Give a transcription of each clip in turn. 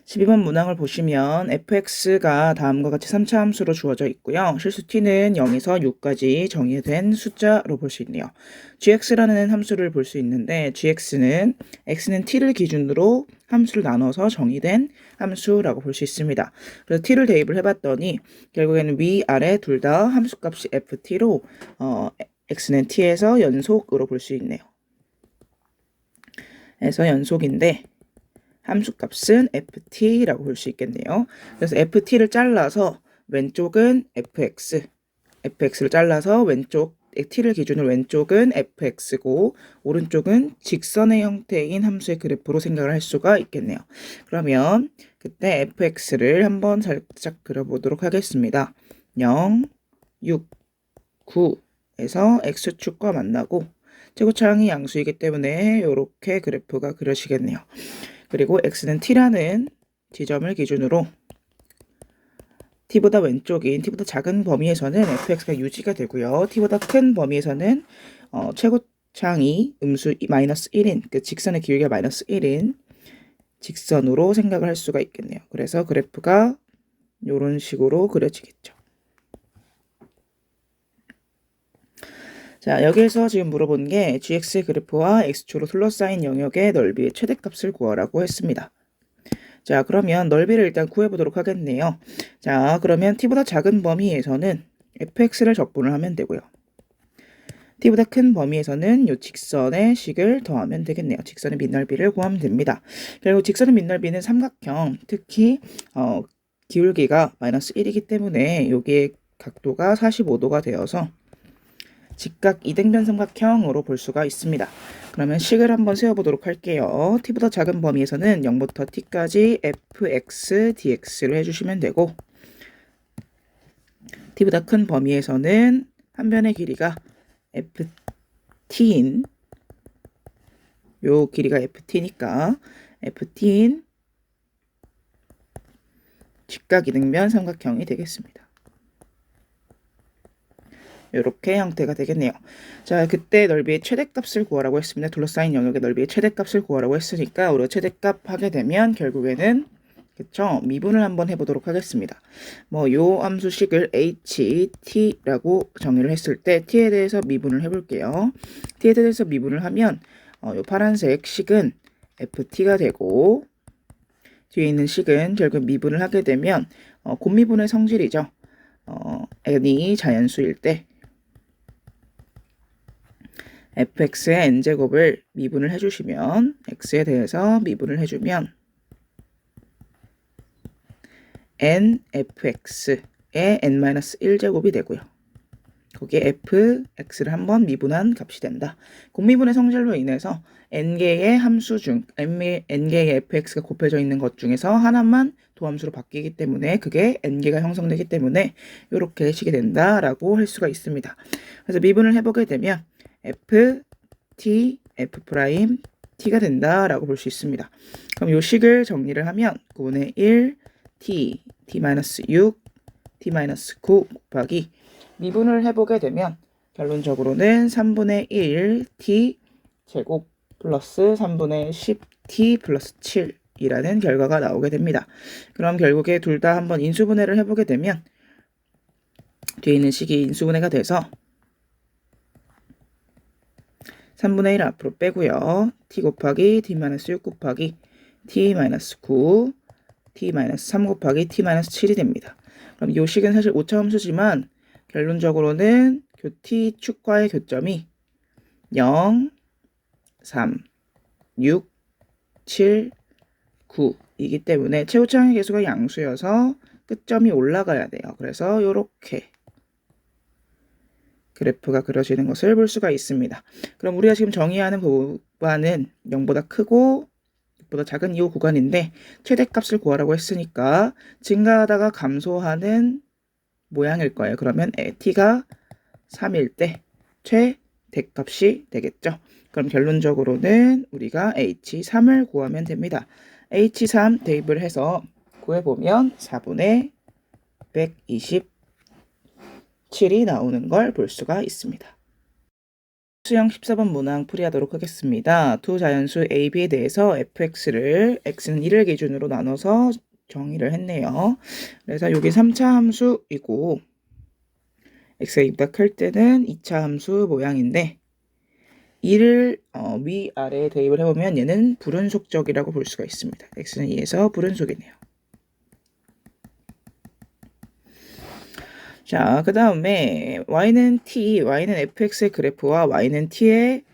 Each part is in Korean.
12번 문항을 보시면 fx가 다음과 같이 3차 함수로 주어져 있고요. 실수 t는 0에서 6까지 정의된 숫자로 볼 수 있네요. gx라는 함수를 볼 수 있는데 x는 t를 기준으로 함수를 나눠서 정의된 함수라고 볼 수 있습니다. 그래서 t를 대입을 해봤더니 결국에는 위아래 둘 다 함수값이 ft로 x는 t에서 연속으로 볼 수 있네요. 그래서 연속인데 함수값은 ft라고 볼 수 있겠네요. 그래서 ft를 잘라서 왼쪽은 fx를 잘라서 왼쪽 t를 기준으로 왼쪽은 fx고 오른쪽은 직선의 형태인 함수의 그래프로 생각을 할 수가 있겠네요. 그러면 그때 fx를 한번 살짝 그려보도록 하겠습니다. 0, 6, 9에서 x축과 만나고 최고차항이 양수이기 때문에 이렇게 그래프가 그려지겠네요. 그리고 x는 t라는 지점을 기준으로 t보다 왼쪽인 t보다 작은 범위에서는 fx가 유지가 되고요. t보다 큰 범위에서는 최고차항이 음수 마이너스 1인 그 직선의 길이가 마이너스 1인 직선으로 생각을 할 수가 있겠네요. 그래서 그래프가 이런 식으로 그려지겠죠. 자, 여기에서 지금 물어본 게 gx의 그래프와 x축으로 둘러싸인 영역의 넓이의 최대값을 구하라고 했습니다. 자, 그러면 넓이를 일단 구해보도록 하겠네요. 자, 그러면 t보다 작은 범위에서는 fx를 적분을 하면 되고요. t보다 큰 범위에서는 이 직선의 식을 더하면 되겠네요. 직선의 밑넓이를 구하면 됩니다. 그리고 직선의 밑넓이는 삼각형, 특히 기울기가 마이너스 1이기 때문에 여기에 각도가 45도가 되어서 직각 이등변 삼각형으로 볼 수가 있습니다. 그러면 식을 한번 세워보도록 할게요. t보다 작은 범위에서는 0부터 t까지 fx dx를 해주시면 되고 t보다 큰 범위에서는 한 변의 길이가 ft인 요 길이가 ft니까 ft인 직각 이등변 삼각형이 되겠습니다. 이렇게 형태가 되겠네요. 자, 그때 넓이의 최대값을 구하라고 했습니다. 둘러싸인 영역의 넓이의 최대값을 구하라고 했으니까 우리가 최대값 하게 되면 결국에는 그쵸? 미분을 한번 해보도록 하겠습니다. 요 함수식을 ht라고 정의를 했을 때 t에 대해서 미분을 해볼게요. t에 대해서 미분을 하면 요 파란색 식은 ft가 되고 뒤에 있는 식은 결국 미분을 하게 되면 곱미분의 성질이죠. n이 자연수일 때 fx의 n제곱을 미분을 해주시면 x에 대해서 미분을 해주면 nfx의 n-1제곱이 되고요. 거기에 fx를 한번 미분한 값이 된다. 곱미분의 성질로 인해서 n개의 함수 중 n개의 fx가 곱해져 있는 것 중에서 하나만 도함수로 바뀌기 때문에 그게 n개가 형성되기 때문에 이렇게 식이 된다라고 할 수가 있습니다. 그래서 미분을 해보게 되면 ft, f' t가 된다라고 볼 수 있습니다. 그럼 이 식을 정리를 하면 9분의 1 t, t-6, t-9 곱하기 미분을 해보게 되면 결론적으로는 3분의 1 t 제곱 플러스 3분의 10 t 플러스 7이라는 결과가 나오게 됩니다. 그럼 결국에 둘 다 한번 인수분해를 해보게 되면 뒤에 있는 식이 인수분해가 돼서 3분의 1 앞으로 빼고요. t 곱하기 t-6 곱하기 t-9 t-3 곱하기 t-7이 됩니다. 그럼 이 식은 사실 오차 함수지만 결론적으로는 t축과의 교점이 0, 3, 6, 7, 9이기 때문에 최고차항의 개수가 양수여서 끝점이 올라가야 돼요. 그래서 이렇게 그래프가 그려지는 것을 볼 수가 있습니다. 그럼 우리가 지금 정의하는 구간은 0보다 크고 6보다 작은 이 구간인데 최대값을 구하라고 했으니까 증가하다가 감소하는 모양일 거예요. 그러면 t가 3일 때 최대값이 되겠죠. 그럼 결론적으로는 우리가 h3을 구하면 됩니다. h3 대입을 해서 구해보면 4분의 127이 나오는 걸 볼 수가 있습니다. 수형 14번 문항 풀이하도록 하겠습니다. 두 자연수 A, B에 대해서 fx를 x는 1을 기준으로 나눠서 정의를 했네요. 그래서 여기 3차 함수이고 x가 2보다 클 때는 2차 함수 모양인데 2를 위아래에 대입을 해보면 얘는 불은속적이라고 볼 수가 있습니다. x는 2에서 불은속이네요. 자, 그 다음에 y는 t, y는 fx의 그래프와 y는 t의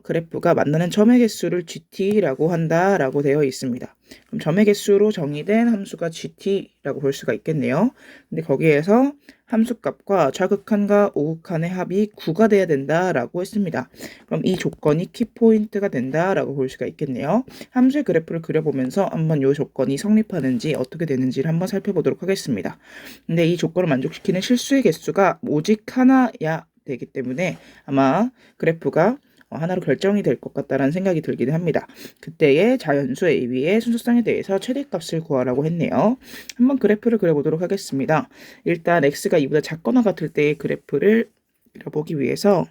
그래프가 만나는 점의 개수를 gt라고 한다라고 되어 있습니다. 그럼 점의 개수로 정의된 함수가 gt라고 볼 수가 있겠네요. 근데 거기에서 함수값과 좌극한과 우극한의 합이 9가 돼야 된다라고 했습니다. 그럼 이 조건이 키포인트가 된다라고 볼 수가 있겠네요. 함수의 그래프를 그려보면서 한번 이 조건이 성립하는지 어떻게 되는지를 한번 살펴보도록 하겠습니다. 근데 이 조건을 만족시키는 실수의 개수가 오직 하나야 되기 때문에 아마 그래프가 하나로 결정이 될 것 같다라는 생각이 들기는 합니다. 그때의 자연수 AB의 순서상에 대해서 최대값을 구하라고 했네요. 한번 그래프를 그려보도록 하겠습니다. 일단 x가 2보다 작거나 같을 때의 그래프를 그려보기 위해서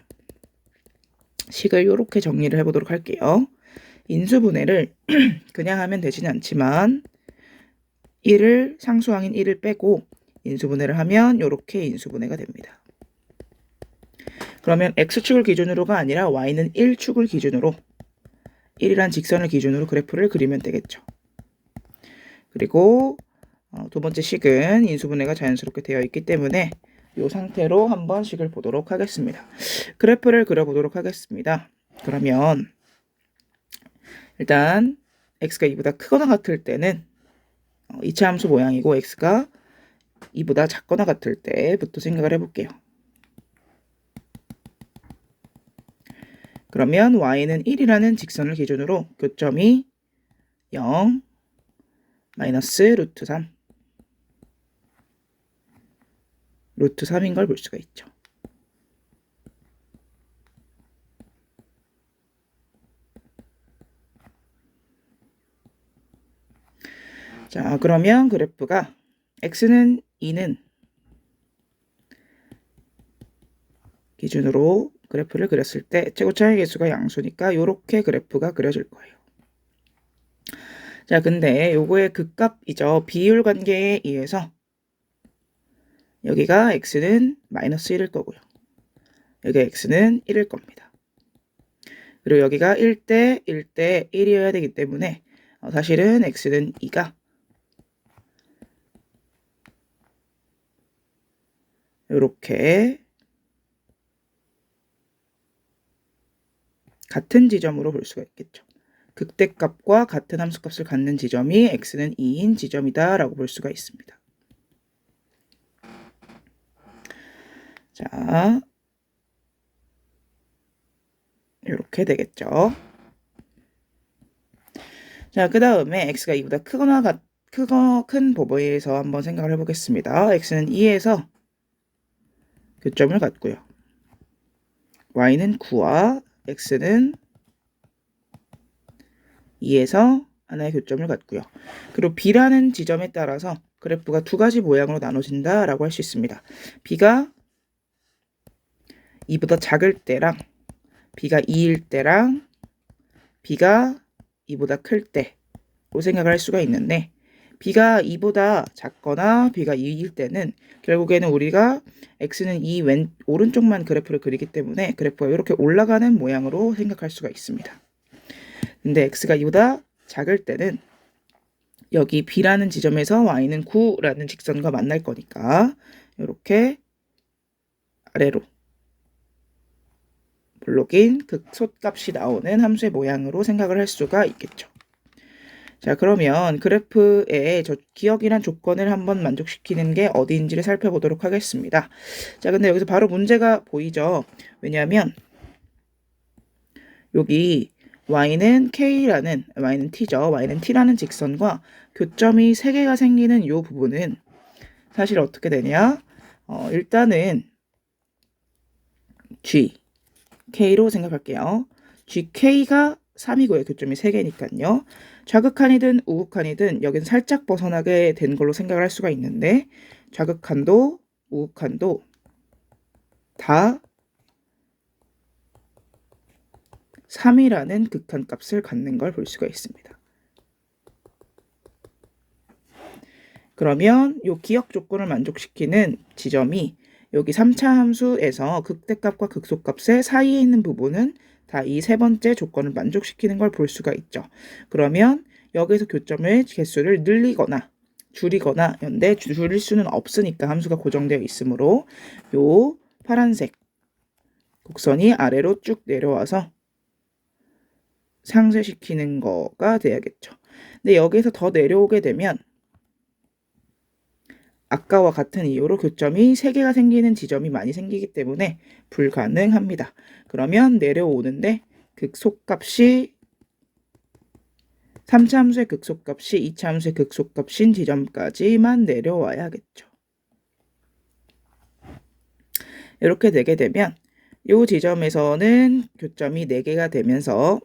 식을 이렇게 정리를 해보도록 할게요. 인수분해를 그냥 하면 되지는 않지만 1을 상수항인 1을 빼고 인수분해를 하면 이렇게 인수분해가 됩니다. 그러면 x축을 기준으로가 아니라 y는 1축을 기준으로 1이란 직선을 기준으로 그래프를 그리면 되겠죠. 그리고 두 번째 식은 인수분해가 자연스럽게 되어 있기 때문에 이 상태로 한번 식을 보도록 하겠습니다. 그래프를 그려보도록 하겠습니다. 그러면 일단 x가 2보다 크거나 같을 때는 2차 함수 모양이고 x가 2보다 작거나 같을 때부터 생각을 해볼게요. 그러면 y는 1이라는 직선을 기준으로 교점이 0, 마이너스 루트 3, 루트 3인 걸 볼 수가 있죠. 자, 그러면 그래프가 x는 2는 기준으로 그래프를 그렸을 때 최고차의 개수가 양수니까 이렇게 그래프가 그려질 거예요. 자, 근데 요거의 극값이죠. 비율 관계에 의해서 여기가 x는 마이너스 1일 거고요. 여기 x는 1일 겁니다. 그리고 여기가 1대 1대 1이어야 되기 때문에 사실은 x는 2가 이렇게 같은 지점으로 볼 수가 있겠죠. 극대값과 같은 함수값을 갖는 지점이 x는 2인 지점이다 라고 볼 수가 있습니다. 자, 이렇게 되겠죠. 자, 그 다음에 x가 2보다 큰 범위에서 한번 생각을 해보겠습니다. x는 2에서 교점을 갖고요. y는 9와 x는 2에서 하나의 교점을 갖고요. 그리고 b라는 지점에 따라서 그래프가 두 가지 모양으로 나눠진다라고 할 수 있습니다. b가 2보다 작을 때랑 b가 2일 때랑 b가 2보다 클 때로 생각을 할 수가 있는데 b가 2보다 작거나 b가 2일 때는 결국에는 우리가 x는 2 오른쪽만 그래프를 그리기 때문에 그래프가 이렇게 올라가는 모양으로 생각할 수가 있습니다. 근데 x가 2보다 작을 때는 여기 b라는 지점에서 y는 9라는 직선과 만날 거니까 이렇게 아래로 블록인 극소값이 나오는 함수의 모양으로 생각을 할 수가 있겠죠. 자, 그러면 그래프의 기억이란 조건을 한번 만족시키는 게 어디인지를 살펴보도록 하겠습니다. 자, 근데 여기서 바로 문제가 보이죠. 왜냐하면 여기 y는 t죠. y는 t라는 직선과 교점이 3개가 생기는 이 부분은 사실 어떻게 되냐? 일단은 k로 생각할게요. gk가 3이고요. 교점이 3개니까요. 좌극한이든 우극한이든 여긴 살짝 벗어나게 된 걸로 생각을 할 수가 있는데 좌극한도 우극한도 다 3이라는 극한값을 갖는 걸 볼 수가 있습니다. 그러면 이 기억 조건을 만족시키는 지점이 여기 3차 함수에서 극대값과 극소값의 사이에 있는 부분은 다 이 세 번째 조건을 만족시키는 걸 볼 수가 있죠. 그러면 여기서 교점의 개수를 늘리거나 줄이거나 근데 줄일 수는 없으니까 함수가 고정되어 있으므로 요 파란색 곡선이 아래로 쭉 내려와서 상쇄시키는 거가 돼야겠죠. 근데 여기서 더 내려오게 되면 아까와 같은 이유로 교점이 3개가 생기는 지점이 많이 생기기 때문에 불가능합니다. 그러면 내려오는데 극소값이 3차 함수의 극소값이 2차 함수의 극소값인 지점까지만 내려와야겠죠. 이렇게 되게 되면 이 지점에서는 교점이 4개가 되면서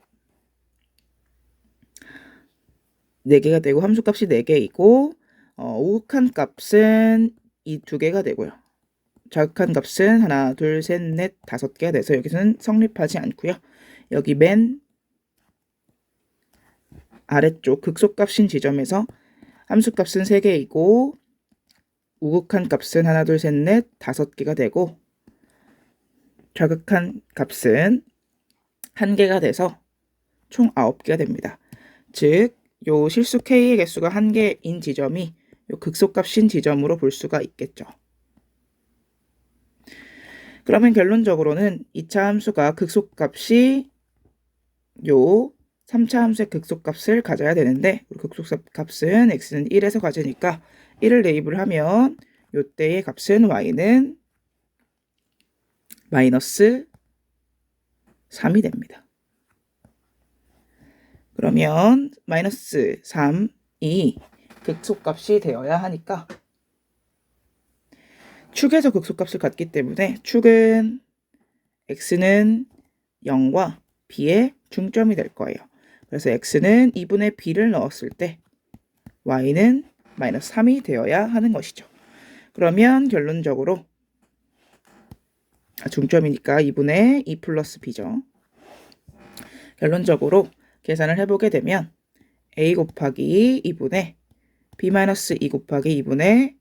4개가 되고 함수값이 4개이고 우극한 값은 이 2개가 되고요. 자극한 값은 하나, 둘, 셋, 넷, 5개가 돼서 여기서는 성립하지 않고요. 여기 맨 아래쪽 극소값인 지점에서 함수값은 3개이고 우극한 값은 하나, 둘, 셋, 넷, 5개가 되고 자극한 값은 1개가 돼서 총 9개가 됩니다. 즉, 요 실수 K의 개수가 1개인 지점이 요 극소값인 지점으로 볼 수가 있겠죠. 그러면 결론적으로는 2차 함수가 극소값이 요 3차 함수의 극소값을 가져야 되는데 극소값은 x는 1에서 가지니까 1을 대입을 하면 요때의 값은 y는 마이너스 3이 됩니다. 그러면 마이너스 3이 극소값이 되어야 하니까 축에서 극소값을 갖기 때문에 축은 x는 0과 b의 중점이 될 거예요. 그래서 x는 2분의 b를 넣었을 때 y는 마이너스 3이 되어야 하는 것이죠. 그러면 결론적으로 중점이니까 2분의 2 플러스 b죠. 결론적으로 계산을 해보게 되면 a 곱하기 2분의 b 마이너스 2 곱하기 2분의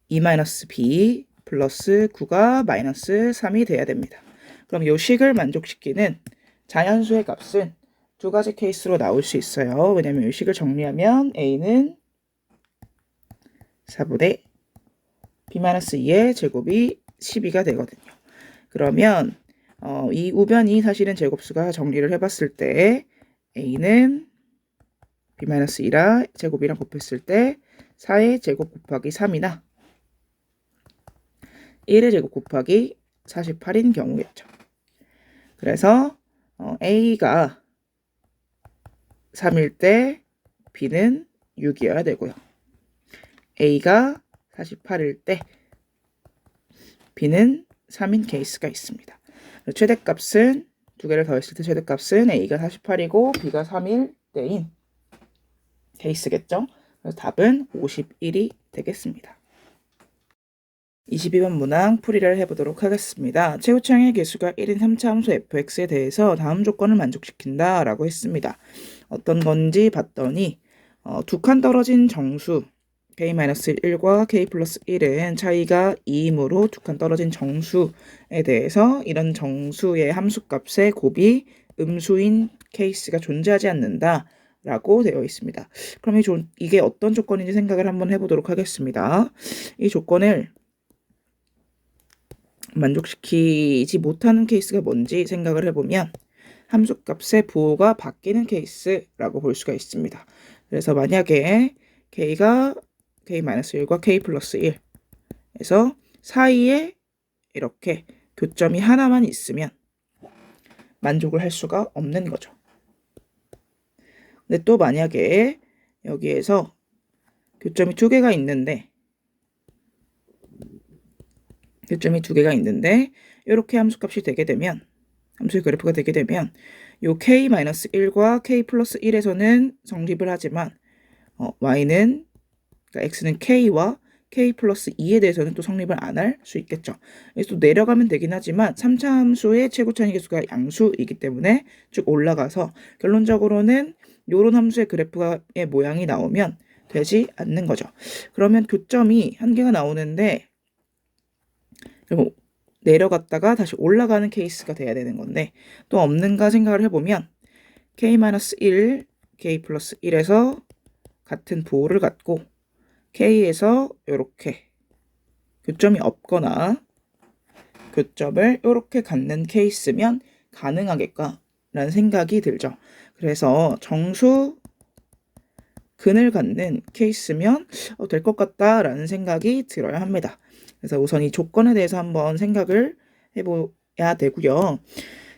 2 마이너스 b 플러스 9가 마이너스 3이 돼야 됩니다. 그럼 이 식을 만족시키는 자연수의 값은 2가지 케이스로 나올 수 있어요. 왜냐면 이 식을 정리하면 a는 4분의 b-2의 제곱이 12가 되거든요. 그러면 이 우변이 사실은 제곱수가 정리를 해봤을 때 a는 b-2라 제곱이랑 곱했을 때 4의 제곱 곱하기 3이나 1의 제곱 곱하기 48인 경우겠죠. 그래서 a가 3일 때 b는 6이어야 되고요. a가 48일 때 b는 3인 케이스가 있습니다. 최대값은 2개를 더했을 때 최대값은 a가 48이고 b가 3일 때인 케이스겠죠. 그래서 답은 51이 되겠습니다. 22번 문항 풀이를 해보도록 하겠습니다. 최우창의 개수가 1인 3차 함수 fx에 대해서 다음 조건을 만족시킨다 라고 했습니다. 어떤 건지 봤더니 2칸 떨어진 정수 k-1과 k 플러스 1은 차이가 2이므로 2칸 떨어진 정수에 대해서 이런 정수의 함수값의 곱이 음수인 케이스가 존재하지 않는다 라고 되어 있습니다. 그럼 이게 어떤 조건인지 생각을 한번 해보도록 하겠습니다. 이 조건을 만족시키지 못하는 케이스가 뭔지 생각을 해보면 함수값의 부호가 바뀌는 케이스라고 볼 수가 있습니다. 그래서 만약에 k가 k-1과 k 플러스 1에서 사이에 이렇게 교점이 하나만 있으면 만족을 할 수가 없는 거죠. 근데 또 만약에 여기에서 교점이 2개가 있는데 이렇게 함수값이 되게 되면 함수의 그래프가 되게 되면 요 k-1과 k 플러스 1에서는 성립을 하지만 y는 그러니까 x는 k와 k 플러스 2에 대해서는 또 성립을 안 할 수 있겠죠. 그래서 또 내려가면 되긴 하지만 3차 함수의 최고 차이 계수가 양수이기 때문에 쭉 올라가서 결론적으로는 요런 함수의 그래프의 모양이 나오면 되지 않는 거죠. 그러면 교점이 한 개가 나오는데 내려갔다가 다시 올라가는 케이스가 돼야 되는 건데 또 없는가 생각을 해보면 k-1, k 플러스 1에서 같은 부호를 갖고 k에서 이렇게 교점이 없거나 교점을 이렇게 갖는 케이스면 가능하겠까 라는 생각이 들죠. 그래서 정수 근을 갖는 케이스면 될 것 같다라는 생각이 들어야 합니다. 그래서 우선 이 조건에 대해서 한번 생각을 해봐야 되고요.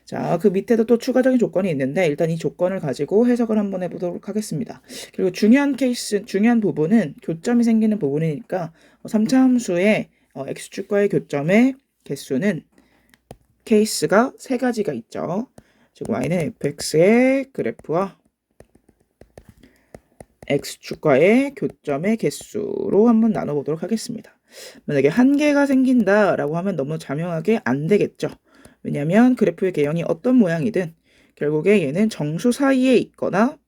자, 그 밑에도 또 추가적인 조건이 있는데 일단 이 조건을 가지고 해석을 한번 해보도록 하겠습니다. 그리고 중요한 부분은 교점이 생기는 부분이니까 3차 함수의 x축과의 교점의 개수는 케이스가 세 가지가 있죠. 즉 y는 fx의 그래프와 x축과의 교점의 개수로 한번 나눠보도록 하겠습니다. 만약에 한 개가 생긴다라고 하면 너무 자명하게 안 되겠죠. 왜냐하면 그래프의 개형이 어떤 모양이든 결국에 얘는 정수 사이에 있거나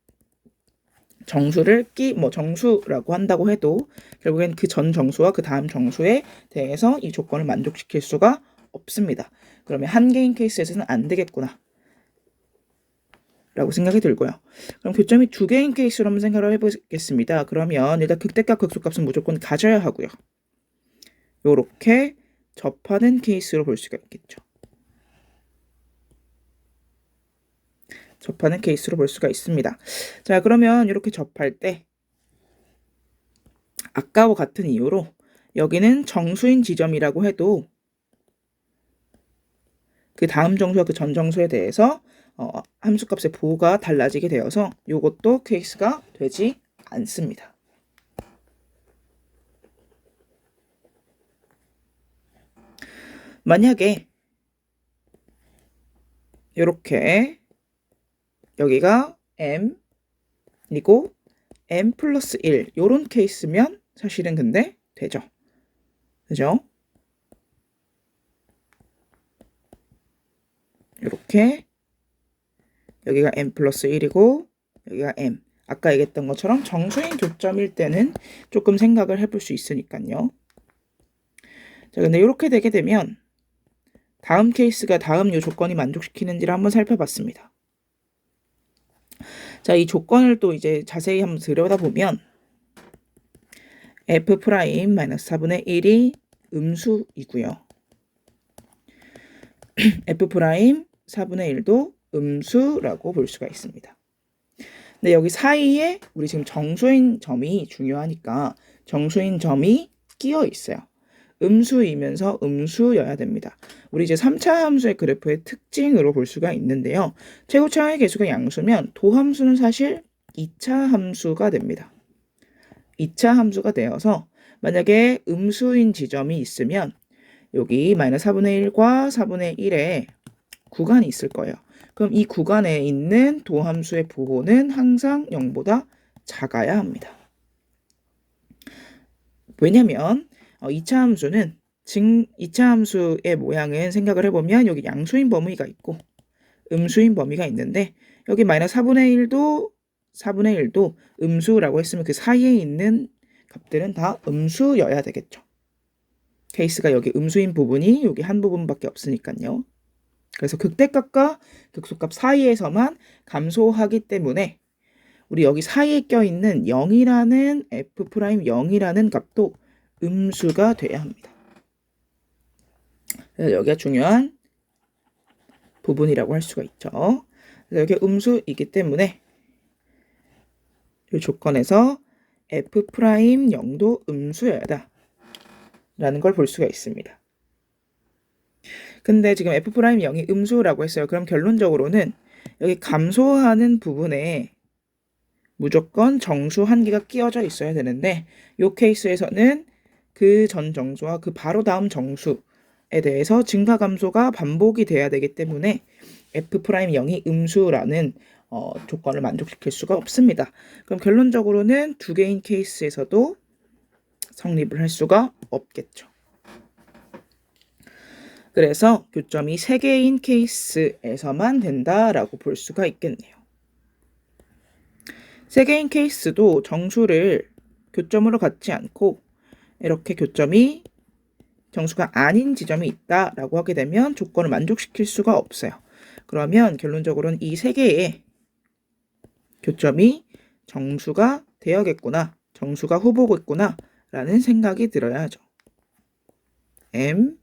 정수를 정수라고 한다고 해도 결국엔 그 전 정수와 그 다음 정수에 대해서 이 조건을 만족시킬 수가 없습니다. 그러면 한 개인 케이스에서는 안 되겠구나 라고 생각이 들고요. 그럼 교점이 두 개인 케이스로 한번 생각을 해보겠습니다. 그러면 일단 극대값 극소값은 무조건 가져야 하고요. 요렇게 접하는 케이스로 볼 수가 있겠죠. 접하는 케이스로 볼 수가 있습니다. 자, 그러면 이렇게 접할 때 아까와 같은 이유로 여기는 정수인 지점이라고 해도 그 다음 정수와 그 전 정수에 대해서 함수값의 부호가 달라지게 되어서 이것도 케이스가 되지 않습니다. 만약에 이렇게 여기가 m 그리고 m 플러스 1 요런 케이스면 사실은 근데 되죠. 그죠? 이렇게 여기가 m 플러스 1이고 여기가 m. 아까 얘기했던 것처럼 정수인 교점일 때는 조금 생각을 해볼 수 있으니까요. 자, 근데 이렇게 되게 되면 다음 케이스가 다음 요 조건이 만족시키는지를 한번 살펴봤습니다. 자, 이 조건을 또 이제 자세히 한번 들여다보면 f'-4분의 1이 음수이고요. f'4분의 1도 음수라고 볼 수가 있습니다. 근데 여기 사이에 우리 지금 정수인 점이 중요하니까 정수인 점이 끼어 있어요. 음수이면서 음수여야 됩니다. 우리 이제 3차 함수의 그래프의 특징으로 볼 수가 있는데요. 최고차의 개수가 양수면 도함수는 사실 2차 함수가 됩니다. 2차 함수가 되어서 만약에 음수인 지점이 있으면 여기 -4분의 1과 4분의 1의 구간이 있을 거예요. 그럼 이 구간에 있는 도함수의 부호는 항상 0보다 작아야 합니다. 왜냐면 2차 함수는 2차 함수의 모양은 생각을 해보면 여기 양수인 범위가 있고 음수인 범위가 있는데 여기 -4분의 1도 음수라고 했으면 그 사이에 있는 값들은 다 음수여야 되겠죠. 케이스가 여기 음수인 부분이 여기 한 부분밖에 없으니까요. 그래서 극대값과 극소값 사이에서만 감소하기 때문에 우리 여기 사이에 껴있는 0이라는 f'0이라는 값도 음수가 돼야 합니다. 그래서 여기가 중요한 부분이라고 할 수가 있죠. 그래서 여기 음수이기 때문에 이 조건에서 f'0도 음수여야 한다 라는 걸 볼 수가 있습니다. 근데 지금 f'0이 음수라고 했어요. 그럼 결론적으로는 여기 감소하는 부분에 무조건 정수 한 개가 끼워져 있어야 되는데 이 케이스에서는 그 전 정수와 그 바로 다음 정수에 대해서 증가 감소가 반복이 돼야 되기 때문에 f'0이 음수라는 조건을 만족시킬 수가 없습니다. 그럼 결론적으로는 두 개인 케이스에서도 성립을 할 수가 없겠죠. 그래서 교점이 3개인 케이스에서만 된다라고 볼 수가 있겠네요. 3개인 케이스도 정수를 교점으로 갖지 않고 이렇게 교점이 정수가 아닌 지점이 있다라고 하게 되면 조건을 만족시킬 수가 없어요. 그러면 결론적으로는 이 3개의 교점이 정수가 되어야겠구나, 정수가 후보겠구나 라는 생각이 들어야 하죠. m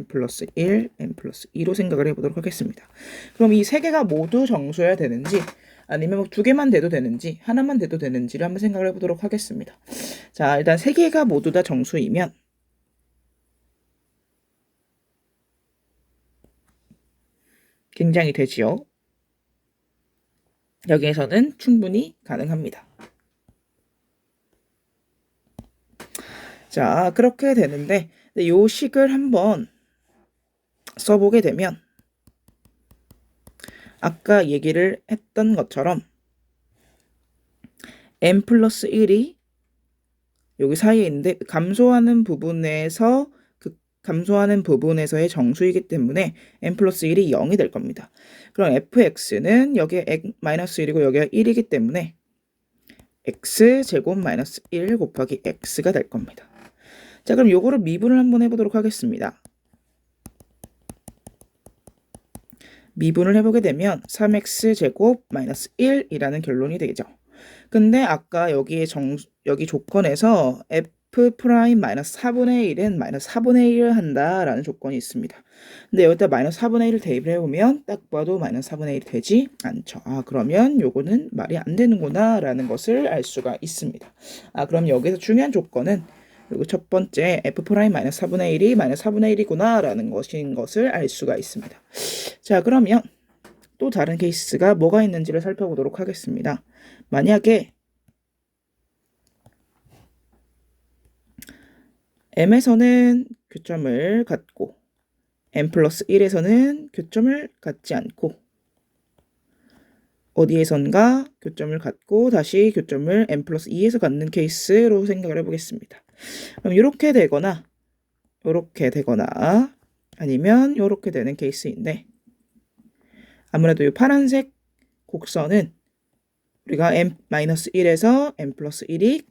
플러스 1, m 플러스 2로 생각을 해보도록 하겠습니다. 그럼 이 3개가 모두 정수여야 되는지 아니면 2개만 돼도 되는지 하나만 돼도 되는지를 한번 생각을 해보도록 하겠습니다. 자, 일단 3개가 모두 다 정수이면 굉장히 되지요. 여기에서는 충분히 가능합니다. 자, 그렇게 되는데 이 식을 한번 써보게 되면 아까 얘기를 했던 것처럼 m 플러스 1이 여기 사이에 있는데 감소하는 부분에서 감소하는 부분에서의 정수이기 때문에 m 플러스 1이 0이 될 겁니다. 그럼 fx는 여기에 마이너스 1이고 여기가 1이기 때문에 x제곱 마이너스 1 곱하기 x가 될 겁니다. 자, 그럼 요거를 미분을 한번 해보도록 하겠습니다. 미분을 해보게 되면 3x제곱 마이너스 1이라는 결론이 되죠. 근데 아까 여기 조건에서 f 프라임 마이너스 4분의 1은 마이너스 4분의 1을 한다라는 조건이 있습니다. 근데 여기다 마이너스 4분의 1을 대입을 해보면 딱 봐도 마이너스 4분의 1이 되지 않죠. 아, 그러면 요거는 말이 안 되는구나 라는 것을 알 수가 있습니다. 아, 그럼 여기서 중요한 조건은 그리고 첫 번째 f 프라임 마이너스 4분의 1이 마이너스 4분의 1이구나 라는 것을 알 수가 있습니다. 자, 그러면 또 다른 케이스가 뭐가 있는지를 살펴보도록 하겠습니다. 만약에 m에서는 교점을 갖고 m 플러스 1에서는 교점을 갖지 않고 어디에선가 교점을 갖고 다시 교점을 m 플러스 2에서 갖는 케이스로 생각을 해보겠습니다. 그럼 이렇게 되거나 아니면 이렇게 되는 케이스인데 아무래도 이 파란색 곡선은 우리가 m-1에서 m 플러스 1이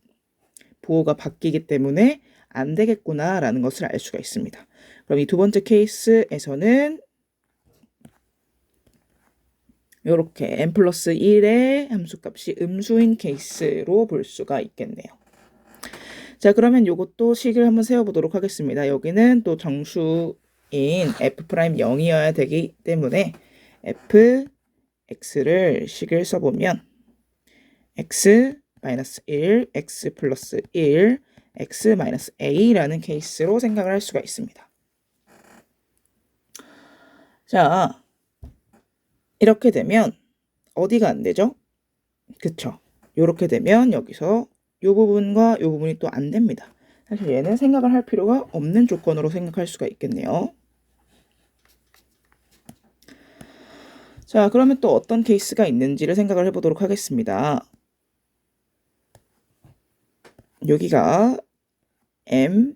부호가 바뀌기 때문에 안 되겠구나 라는 것을 알 수가 있습니다. 그럼 이 두 번째 케이스에서는 이렇게 m 플러스 1의 함수값이 음수인 케이스로 볼 수가 있겠네요. 자, 그러면 이것도 식을 한번 세워보도록 하겠습니다. 여기는 또 정수인 f'0이어야 되기 때문에 fx를 식을 써보면 x 마이너스 1, x 플러스 1, x 마이너스 a라는 케이스로 생각을 할 수가 있습니다. 자, 이렇게 되면 어디가 안 되죠? 그쵸? 이렇게 되면 여기서 이 부분과 이 부분이 또 안 됩니다. 사실 얘는 생각을 할 필요가 없는 조건으로 생각할 수가 있겠네요. 자, 그러면 또 어떤 케이스가 있는지를 생각을 해보도록 하겠습니다. 여기가 m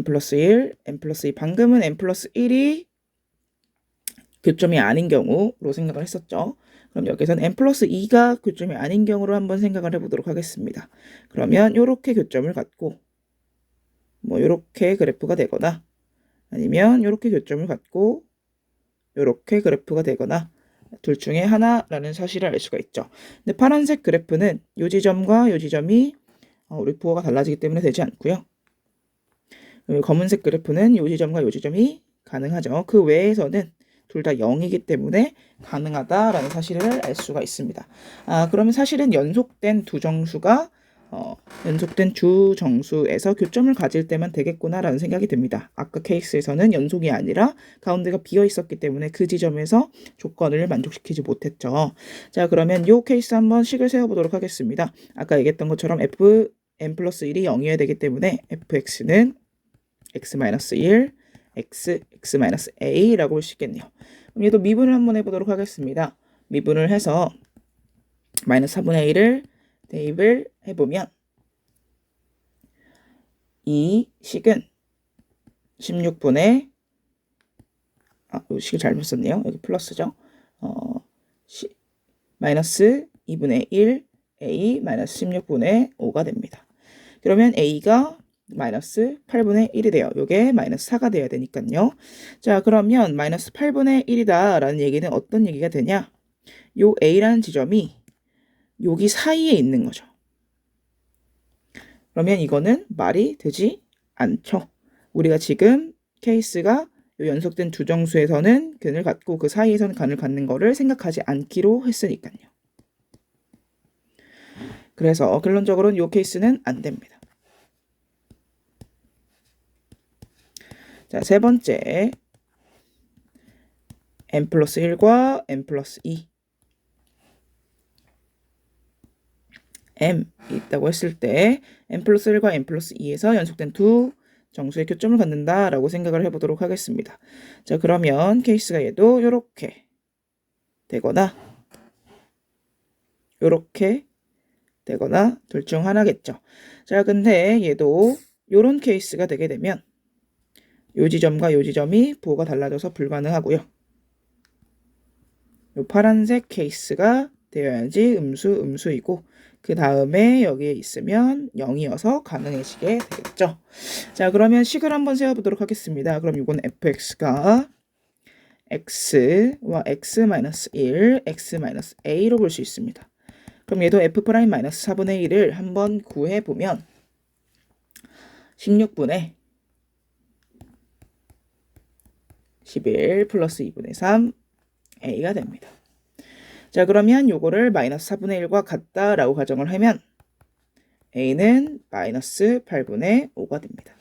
플러스 1, m 플러스 2, 방금은 m 플러스 1이 교점이 아닌 경우로 생각을 했었죠. 그럼 여기서는 m 플러스 2가 교점이 아닌 경우로 한번 생각을 해보도록 하겠습니다. 그러면 이렇게 교점을 갖고 뭐 이렇게 그래프가 되거나 아니면 이렇게 교점을 갖고 이렇게 그래프가 되거나 둘 중에 하나라는 사실을 알 수가 있죠. 근데 파란색 그래프는 이 지점과 이 지점이 우리 부호가 달라지기 때문에 되지 않고요. 검은색 그래프는 이 지점과 이 지점이 가능하죠. 그 외에서는 둘 다 0이기 때문에 가능하다라는 사실을 알 수가 있습니다. 아, 그러면 사실은 연속된 두 정수가 연속된 주 정수에서 교점을 가질 때만 되겠구나라는 생각이 듭니다. 아까 케이스에서는 연속이 아니라 가운데가 비어 있었기 때문에 그 지점에서 조건을 만족시키지 못했죠. 자, 그러면 이 케이스 한번 식을 세워보도록 하겠습니다. 아까 얘기했던 것처럼 m 플러스 1이 0이어야 되기 때문에 fx는 x-1, x-a라고 볼 수 있겠네요. 그럼 얘도 미분을 한번 해보도록 하겠습니다. 미분을 해서 마이너스 4분의 1을 대입을 해보면 이 식은 16분의 이 식을 잘못 썼네요. 여기 플러스죠. 마이너스 2분의 1 a 마이너스 16분의 5가 됩니다. 그러면 a가 마이너스 8분의 1이 돼요. 요게 마이너스 4가 돼야 되니까요. 자, 그러면 마이너스 8분의 1이다 라는 얘기는 어떤 얘기가 되냐? 요 a라는 지점이 여기 사이에 있는 거죠. 그러면 이거는 말이 되지 않죠. 우리가 지금 케이스가 요 연속된 두 정수에서는 근을 갖고 그 사이에서는 간을 갖는 거를 생각하지 않기로 했으니까요. 그래서 결론적으로는 요 케이스는 안 됩니다. 자, 세 번째 n 플러스 1과 n 플러스 2 m 있다고 했을 때 n 플러스 1과 n 플러스 2에서 연속된 두 정수의 교점을 갖는다 라고 생각을 해보도록 하겠습니다. 자, 그러면 케이스가 얘도 이렇게 되거나 이렇게 되거나 둘 중 하나겠죠. 자, 근데 얘도 이런 케이스가 되게 되면 요 지점과 요 지점이 부호가 달라져서 불가능하고요. 요 파란색 케이스가 되어야지 음수이고 그 다음에 여기에 있으면 0이어서 가능해지게 되겠죠. 자, 그러면 식을 한번 세워보도록 하겠습니다. 그럼 이건 fx가 x와 x-1, x-a로 볼 수 있습니다. 그럼 얘도 f'-4분의 1을 한번 구해보면 16분의 11 플러스 2분의 3 a가 됩니다. 자, 그러면 요거를 마이너스 4분의 1과 같다라고 가정을 하면 a는 마이너스 8분의 5가 됩니다.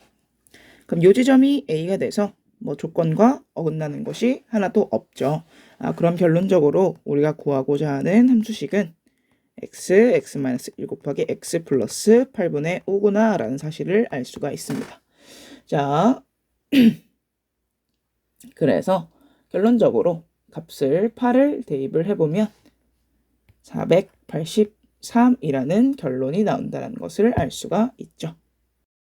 그럼 요 지점이 a가 돼서 뭐 조건과 어긋나는 것이 하나도 없죠. 그럼 결론적으로 우리가 구하고자 하는 함수식은 x-1 곱하기 x 플러스 8분의 5구나 라는 사실을 알 수가 있습니다. 자, 그래서 결론적으로 값을 8을 대입을 해보면 483이라는 결론이 나온다는 것을 알 수가 있죠.